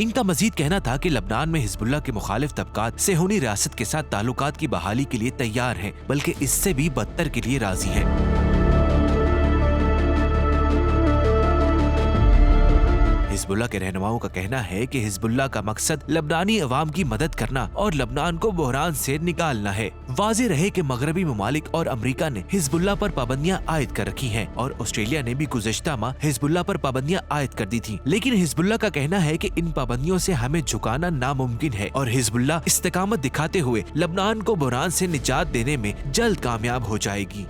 ان کا مزید کہنا تھا کہ لبنان میں حزب اللہ کے مخالف طبقات صہیونی ریاست کے ساتھ تعلقات کی بحالی کے لیے تیار ہیں، بلکہ اس سے بھی بدتر کے لیے راضی ہیں۔ حزب اللہ کے رہنماؤں کا کہنا ہے کہ حزب اللہ کا مقصد لبنانی عوام کی مدد کرنا اور لبنان کو بحران سے نکالنا ہے۔ واضح رہے کہ مغربی ممالک اور امریکہ نے حزب اللہ پر پابندیاں عائد کر رکھی ہیں اور آسٹریلیا نے بھی گزشتہ ماہ حزب اللہ پر پابندیاں عائد کر دی تھیں، لیکن حزب اللہ کا کہنا ہے کہ ان پابندیوں سے ہمیں جھکانا ناممکن ہے اور حزب اللہ استقامت دکھاتے ہوئے لبنان کو بحران سے نجات دینے میں جلد کامیاب ہو جائے گی۔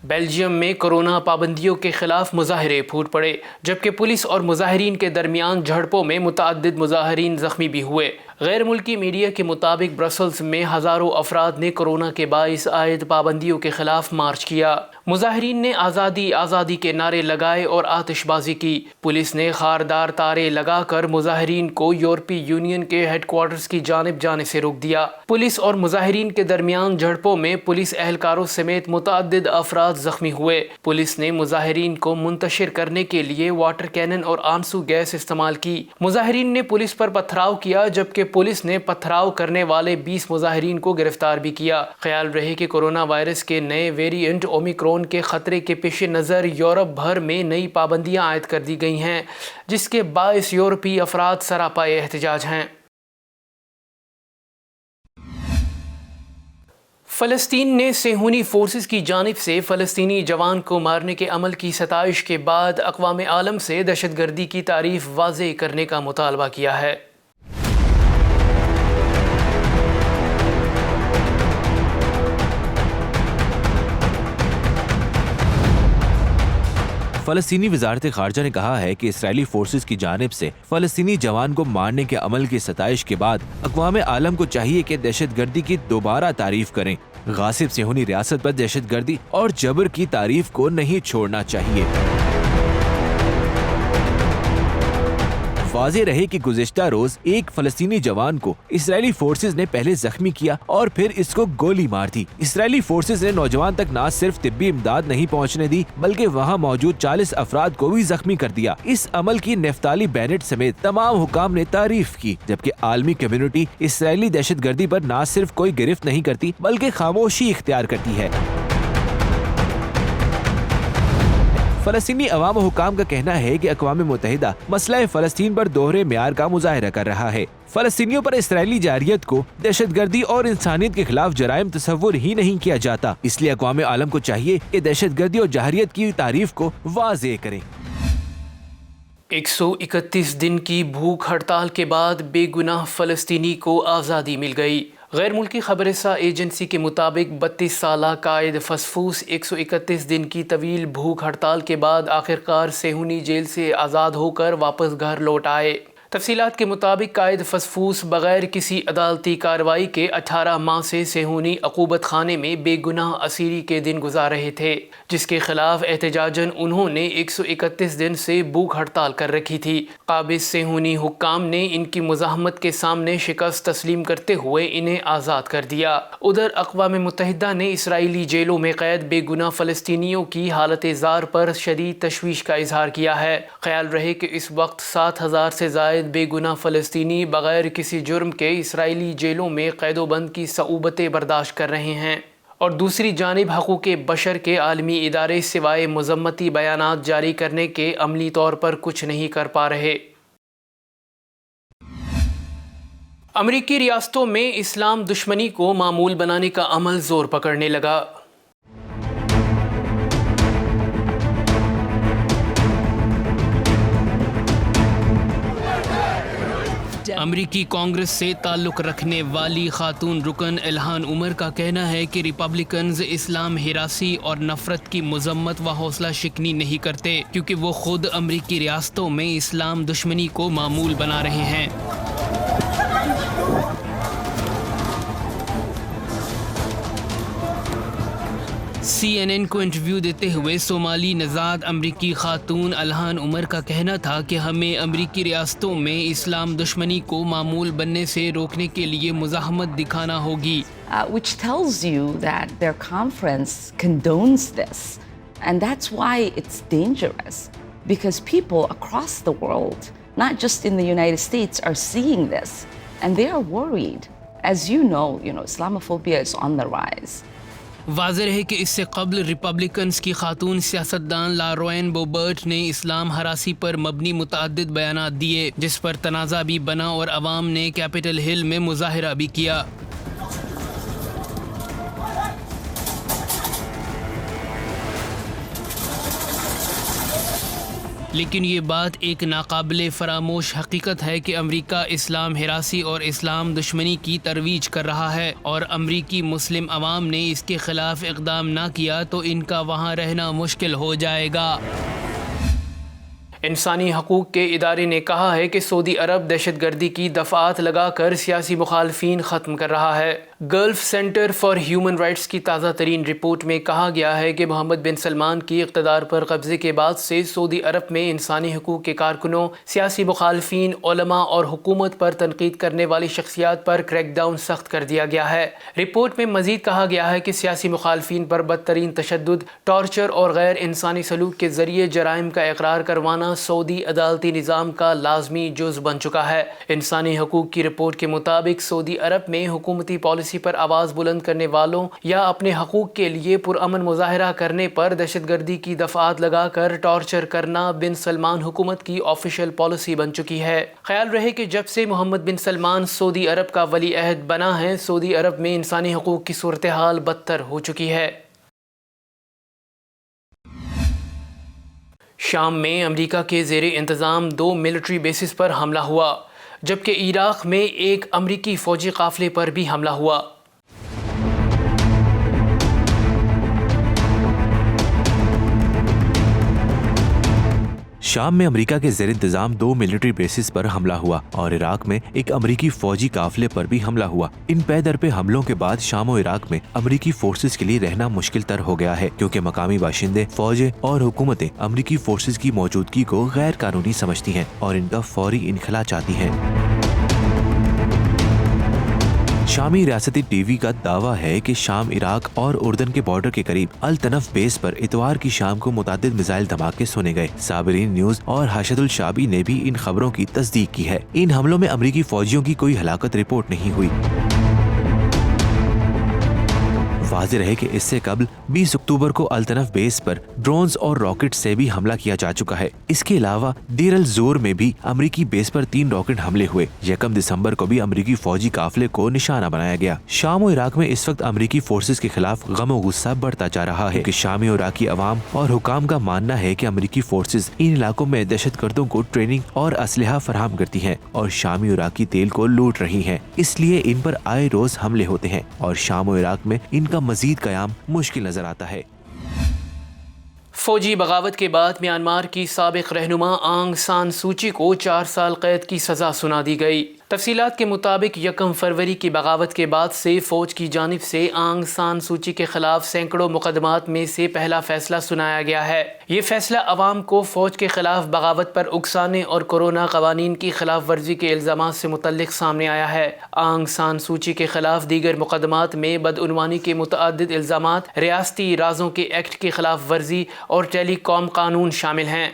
بیلجیم میں کورونا پابندیوں کے خلاف مظاہرے پھوٹ پڑے، جبکہ پولیس اور مظاہرین کے درمیان جھڑپوں میں متعدد مظاہرین زخمی بھی ہوئے۔ غیر ملکی میڈیا کے مطابق برسلز میں ہزاروں افراد نے کورونا کے باعث عائد پابندیوں کے خلاف مارچ کیا۔ مظاہرین نے آزادی آزادی کے نعرے لگائے اور آتش بازی کی۔ پولیس نے خاردار تارے لگا کر مظاہرین کو یورپی یونین کے ہیڈ کوارٹرز کی جانب جانے سے روک دیا۔ پولیس اور مظاہرین کے درمیان جھڑپوں میں پولیس اہلکاروں سمیت متعدد افراد زخمی ہوئے۔ پولیس نے مظاہرین کو منتشر کرنے کے لیے واٹر کینن اور آنسو گیس استعمال کی۔ مظاہرین نے پولیس پر پتھراؤ کیا، جبکہ پولیس نے پتھراؤ کرنے والے 20 مظاہرین کو گرفتار بھی کیا۔ خیال رہے کہ کورونا وائرس کے نئے ویریئنٹ اومیکرون کے خطرے کے پیش نظر یورپ بھر میں نئی پابندیاں عائد کر دی گئی ہیں، جس کے باعث یورپی افراد سراپائے احتجاج ہیں۔ فلسطین نے صہیونی فورسز کی جانب سے فلسطینی جوان کو مارنے کے عمل کی ستائش کے بعد اقوام عالم سے دہشت گردی کی تعریف واضح کرنے کا مطالبہ کیا ہے۔ فلسطینی وزارت خارجہ نے کہا ہے کہ اسرائیلی فورسز کی جانب سے فلسطینی جوان کو مارنے کے عمل کی ستائش کے بعد اقوام عالم کو چاہیے کہ دہشت گردی کی دوبارہ تعریف کریں۔ غاصب صہیونی ریاست پر دہشت گردی اور جبر کی تعریف کو نہیں چھوڑنا چاہیے۔ واضح رہے کہ گزشتہ روز ایک فلسطینی جوان کو اسرائیلی فورسز نے پہلے زخمی کیا اور پھر اس کو گولی مار دی۔ اسرائیلی فورسز نے نوجوان تک نہ صرف طبی امداد نہیں پہنچنے دی بلکہ وہاں موجود 40 افراد کو بھی زخمی کر دیا۔ اس عمل کی نفتالی بینٹ سمیت تمام حکام نے تعریف کی، جبکہ عالمی کمیونٹی اسرائیلی دہشت گردی پر نہ صرف کوئی گرفت نہیں کرتی بلکہ خاموشی اختیار کرتی ہے۔ فلسطینی عوام و حکام کا کہنا ہے کہ اقوام متحدہ مسئلہ فلسطین پر دوہرے معیار کا مظاہرہ کر رہا ہے۔ فلسطینیوں پر اسرائیلی جارحیت کو دہشت گردی اور انسانیت کے خلاف جرائم تصور ہی نہیں کیا جاتا، اس لیے اقوام عالم کو چاہیے کہ دہشت گردی اور جارحیت کی تعریف کو واضح کریں۔ 131 دن کی بھوک ہڑتال کے بعد بے گناہ فلسطینی کو آزادی مل گئی۔ غیر ملکی خبررساں ایجنسی کے مطابق 32 سالہ قائد فسفوس 131 دن کی طویل بھوک ہڑتال کے بعد آخرکار صہیونی جیل سے آزاد ہو کر واپس گھر لوٹ آئے۔ تفصیلات کے مطابق قائد فسفوس بغیر کسی عدالتی کارروائی کے 18 ماہ سے صہیونی عقوبت خانے میں بے گناہ اسیری کے دن گزار رہے تھے، جس کے خلاف احتجاجاً انہوں نے 131 دن سے بھوک ہڑتال کر رکھی تھی۔ قابض صہیونی حکام نے ان کی مزاحمت کے سامنے شکست تسلیم کرتے ہوئے انہیں آزاد کر دیا۔ ادھر اقوام متحدہ نے اسرائیلی جیلوں میں قید بے گناہ فلسطینیوں کی حالت زار پر شدید تشویش کا اظہار کیا ہے۔ خیال رہے کہ اس وقت 7000 سے زائد بے گناہ فلسطینی بغیر کسی جرم کے اسرائیلی جیلوں میں قید و بند کی صعوبتیں برداشت کر رہے ہیں، اور دوسری جانب حقوق بشر کے عالمی ادارے سوائے مذمتی بیانات جاری کرنے کے عملی طور پر کچھ نہیں کر پا رہے۔ امریکی ریاستوں میں اسلام دشمنی کو معمول بنانے کا عمل زور پکڑنے لگا۔ امریکی کانگریس سے تعلق رکھنے والی خاتون رکن الہان عمر کا کہنا ہے کہ ریپبلکنز اسلام ہراسی اور نفرت کی مذمت و حوصلہ شکنی نہیں کرتے، کیونکہ وہ خود امریکی ریاستوں میں اسلام دشمنی کو معمول بنا رہے ہیں۔ CNN کو انٹرویو دیتے ہوئے صومالی نژاد امریکی خاتون الہان عمر کا کہنا تھا کہ ہمیں امریکی ریاستوں میں اسلام دشمنی کو معمول بننے سے روکنے کے لیے مزاحمت دکھانا ہوگی۔ Which tells you that their conference condones this, and that's why it's dangerous, because people across the world not just in the United States, are seeing this, and they are worried. As you know, Islamophobia is on the rise. واضح ہے کہ اس سے قبل Republicans کی خاتون سیاستدان لاروین بوبرٹ نے اسلام ہراسی پر مبنی متعدد بیانات دیے، جس پر تنازع بھی بنا اور عوام نے کیپٹل ہل میں مظاہرہ بھی کیا۔ لیکن یہ بات ایک ناقابل فراموش حقیقت ہے کہ امریکہ اسلام ہراسی اور اسلام دشمنی کی ترویج کر رہا ہے، اور امریکی مسلم عوام نے اس کے خلاف اقدام نہ کیا تو ان کا وہاں رہنا مشکل ہو جائے گا۔ انسانی حقوق کے ادارے نے کہا ہے کہ سعودی عرب دہشت گردی کی دفعات لگا کر سیاسی مخالفین ختم کر رہا ہے۔ Golf centre for human rights کی تازہ ترین رپورٹ میں کہا گیا ہے کہ محمد بن سلمان کی اقتدار پر قبضے کے بعد سے سعودی عرب میں انسانی حقوق کے کارکنوں، سیاسی مخالفین، علماء اور حکومت پر تنقید کرنے والی شخصیات پر کریک ڈاؤن سخت کر دیا گیا ہے۔ رپورٹ میں مزید کہا گیا ہے کہ سیاسی مخالفین پر بدترین تشدد، ٹارچر اور غیر انسانی سلوک کے ذریعے جرائم کا اقرار کروانا سعودی عدالتی نظام کا لازمی جز بن چکا ہے۔ انسانی حقوق کی رپورٹ کے مطابق سعودی عرب میں حکومتی پالیسی پر آواز بلند کرنے والوں یا اپنے حقوق کے لیے پرامن مظاہرہ کرنے پر دہشت گردی کی دفعات لگا کر ٹارچر کرنا بن سلمان حکومت کی آفیشیل پالیسی بن چکی ہے۔ خیال رہے کہ جب سے محمد بن سلمان سعودی عرب کا ولی عہد بنا ہے، سعودی عرب میں انسانی حقوق کی صورتحال بدتر ہو چکی ہے۔ شام میں امریکہ کے زیر انتظام 2 ملٹری بیسز پر حملہ ہوا، جبکہ عراق میں ایک امریکی فوجی قافلے پر بھی حملہ ہوا۔ شام میں امریکہ کے زیر انتظام 2 ملٹری بیسز پر حملہ ہوا اور عراق میں ایک امریکی فوجی قافلے پر بھی حملہ ہوا۔ ان پے در پہ حملوں کے بعد شام و عراق میں امریکی فورسز کے لیے رہنا مشکل تر ہو گیا ہے، کیونکہ مقامی باشندے، فوجیں اور حکومتیں امریکی فورسز کی موجودگی کو غیر قانونی سمجھتی ہیں اور ان کا فوری انخلا چاہتی ہیں۔ شامی ریاستی ٹی وی کا دعویٰ ہے کہ شام، عراق اور اردن کے بارڈر کے قریب الطنف بیس پر اتوار کی شام کو متعدد میزائل دھماکے سنے گئے۔ صابرین نیوز اور حاشد الشعبی نے بھی ان خبروں کی تصدیق کی ہے۔ ان حملوں میں امریکی فوجیوں کی کوئی ہلاکت رپورٹ نہیں ہوئی۔ واضح رہے کہ اس سے قبل 20 اکتوبر کو الطنف بیس پر ڈرونز اور راکٹ سے بھی حملہ کیا جا چکا ہے۔ اس کے علاوہ دیر الزور میں بھی امریکی بیس پر 3 راکٹ حملے ہوئے۔ 1 دسمبر کو بھی امریکی فوجی قافلے کو نشانہ بنایا گیا۔ شام و عراق میں اس وقت امریکی فورسز کے خلاف غم و غصہ بڑھتا جا رہا ہے کہ شامی اور عراقی عوام اور حکام کا ماننا ہے کہ امریکی فورسز ان علاقوں میں دہشت گردوں کو ٹریننگ اور اسلحہ فراہم کرتی ہیں اور شامی اور عراقی تیل کو لوٹ رہی ہیں، اس لیے ان پر آئے روز حملے ہوتے ہیں اور شام و عراق میں ان کا مزید قیام مشکل نظر آتا ہے۔ فوجی بغاوت کے بعد میانمار کی سابق رہنما آنگ سان سوچی کو 4 سال قید کی سزا سنا دی گئی۔ تفصیلات کے مطابق 1 فروری کی بغاوت کے بعد سے فوج کی جانب سے آنگ سان سوچی کے خلاف سینکڑوں مقدمات میں سے پہلا فیصلہ سنایا گیا ہے۔ یہ فیصلہ عوام کو فوج کے خلاف بغاوت پر اکسانے اور کورونا قوانین کی خلاف ورزی کے الزامات سے متعلق سامنے آیا ہے۔ آنگ سان سوچی کے خلاف دیگر مقدمات میں بدعنوانی کے متعدد الزامات، ریاستی رازوں کے ایکٹ کی خلاف ورزی اور ٹیلی کام قانون شامل ہیں،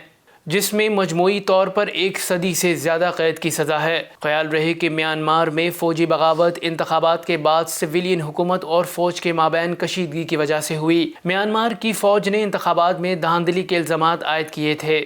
جس میں مجموعی طور پر 1 صدی سے زیادہ قید کی سزا ہے۔ خیال رہے کہ میانمار میں فوجی بغاوت انتخابات کے بعد سویلین حکومت اور فوج کے مابین کشیدگی کی وجہ سے ہوئی۔ میانمار کی فوج نے انتخابات میں دھاندلی کے الزامات عائد کیے تھے۔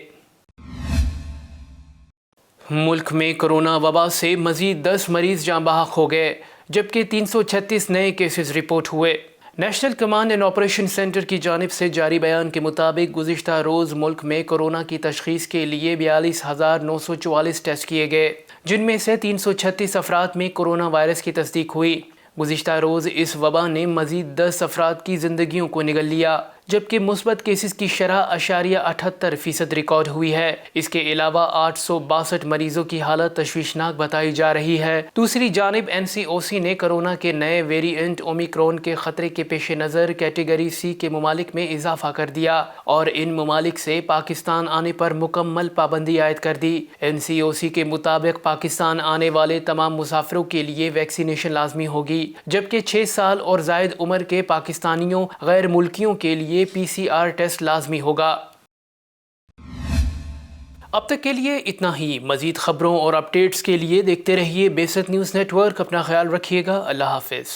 ملک میں کورونا وبا سے مزید 10 مریض جاں بحق ہو گئے، جبکہ 336 نئے کیسز رپورٹ ہوئے۔ National command and operation centre کی جانب سے جاری بیان کے مطابق گزشتہ روز ملک میں کورونا کی تشخیص کے لیے 42,944 ٹیسٹ کیے گئے، جن میں سے 336 افراد میں کورونا وائرس کی تصدیق ہوئی۔ گزشتہ روز اس وبا نے مزید 10 افراد کی زندگیوں کو نگل لیا، جبکہ مثبت کیسز کی شرح 0.78% ریکارڈ ہوئی ہے۔ اس کے علاوہ 862 مریضوں کی حالت تشویشناک بتائی جا رہی ہے۔ دوسری جانب NCOC نے کورونا کے نئے ویریئنٹ اومیکرون کے خطرے کے پیش نظر کیٹیگری C کے ممالک میں اضافہ کر دیا اور ان ممالک سے پاکستان آنے پر مکمل پابندی عائد کر دی۔ NCOC کے مطابق پاکستان آنے والے تمام مسافروں کے لیے ویکسینیشن لازمی ہوگی، جبکہ 6 سال اور زائد عمر کے پاکستانیوں، غیر ملکیوں کے لیے PCR ٹیسٹ لازمی ہوگا۔ اب تک کے لیے اتنا ہی. مزید خبروں اور اپڈیٹس کے لیے دیکھتے رہیے بیست نیوز نیٹ ورک. اپنا خیال رکھیے گا. اللہ حافظ.